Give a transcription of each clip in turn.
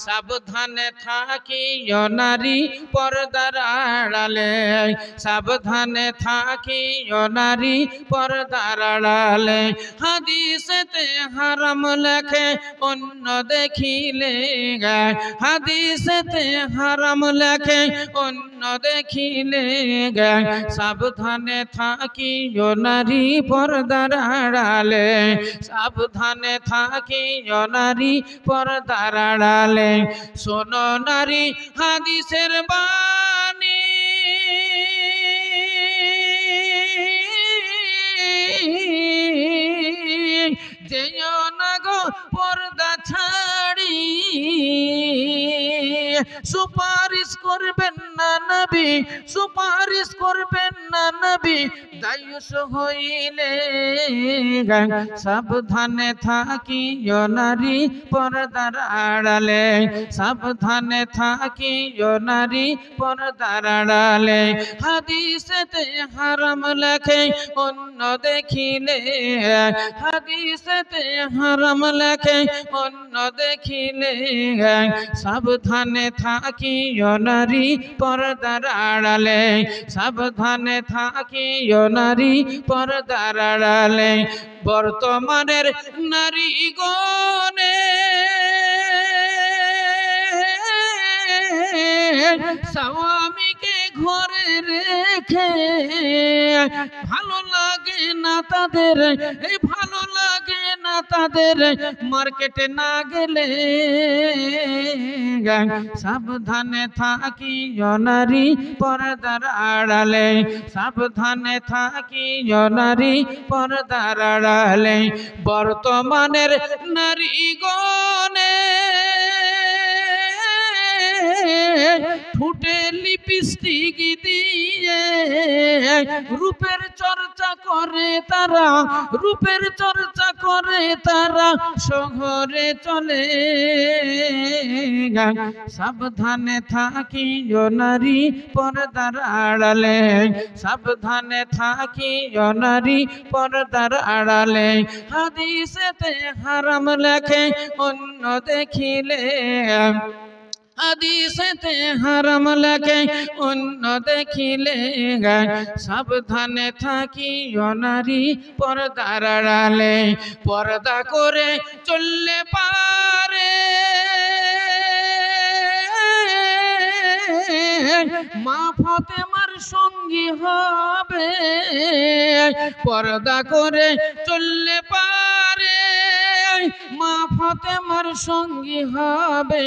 সাবধানে থাকিও নারী পর্দার আড়ালে, সাবধানে থাকিও নারী পর্দার আড়ালে। হাদিসেতে হারাম লেখে অন্য দেখিলে, হাদিসেতে হারাম লেখে অন্য দেখিলে, সাবধানে থাকিও নারী পর্দার আড়ালে, সাবধানে থাকিও নারী পর্দার আড়ালে। শোনো নারী হাদিসের বাণী, যেও না গো পর্দা ছাড়ি, সুপারিশ করবেন না নবী, সুপারিশ করবেন না নবী দায়ুস হইলে, সাবধানে থাকিও নারী পর্দার আড়ালে, সাবধানে থাকিও নারী পর্দার আড়ালে। হাদিসেতে হারাম লেখে অন্য দেখিলে, হাদিসেতে হারাম লেখে অন্য দেখিলে, সাবধানে থাকিও নারী পর্দার আড়ালে, সাবধানে থাকিও নারী পর্দার আড়ালে। বর্তমানের নারী গণে স্বামীকে ঘরে রেখে ভালো লাগে না তাদের, এই ভালো লাগে না তাদের মার্কেটে না গেলে, সাবধানে থাকিও নারী পর্দার আড়ালে, সাবধানে থাকিও নারী পর্দার আড়ালে। বর্তমানের নারী গণে ঠোঁটে লিপস্টিক দিয়ে রূপের চর্চা করে তারা, রূপের চর্চা করে তারা শহরে চলে, সাবধানে থাকিও নারী পর্দার আড়ালে, সাবধানে থাকিও নারী পর্দার আড়ালে। হাদিসেতে হারাম লেখে অন্য দেখিলে, হাদিসেতে হারাম লেখে অন্য দেখিলে, সাবধানে থাকিও নারী পর্দার আড়ালে। পর্দা করে চললে পারে মা ফাতেমার সঙ্গী হবে, পর্দা করে চললে পারে মা ফাতেমার সঙ্গী হবে,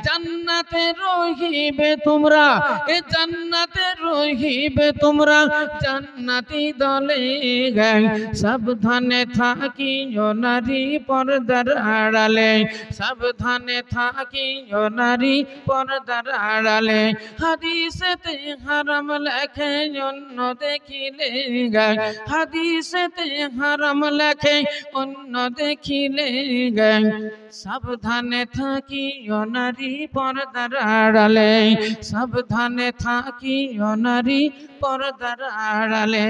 জান্নাতে রহিবে তোমরা, এ জান্নাতে রহিবে তোমরা জান্নাতি দলে, সাবধানে থাকিও নারী পর্দার আড়ালে, সাবধানে থাকিও নারী পর্দার আড়ালে। হাদিসেতে হারাম লেখে অন্য দেখিলে, হাদিসেতে হারাম লেখে অন্য দেখিলে, সাবধানে থাকিও নারী পর্দার আড়ালে, সাবধানে থাকিও নারী পর্দার আড়ালে।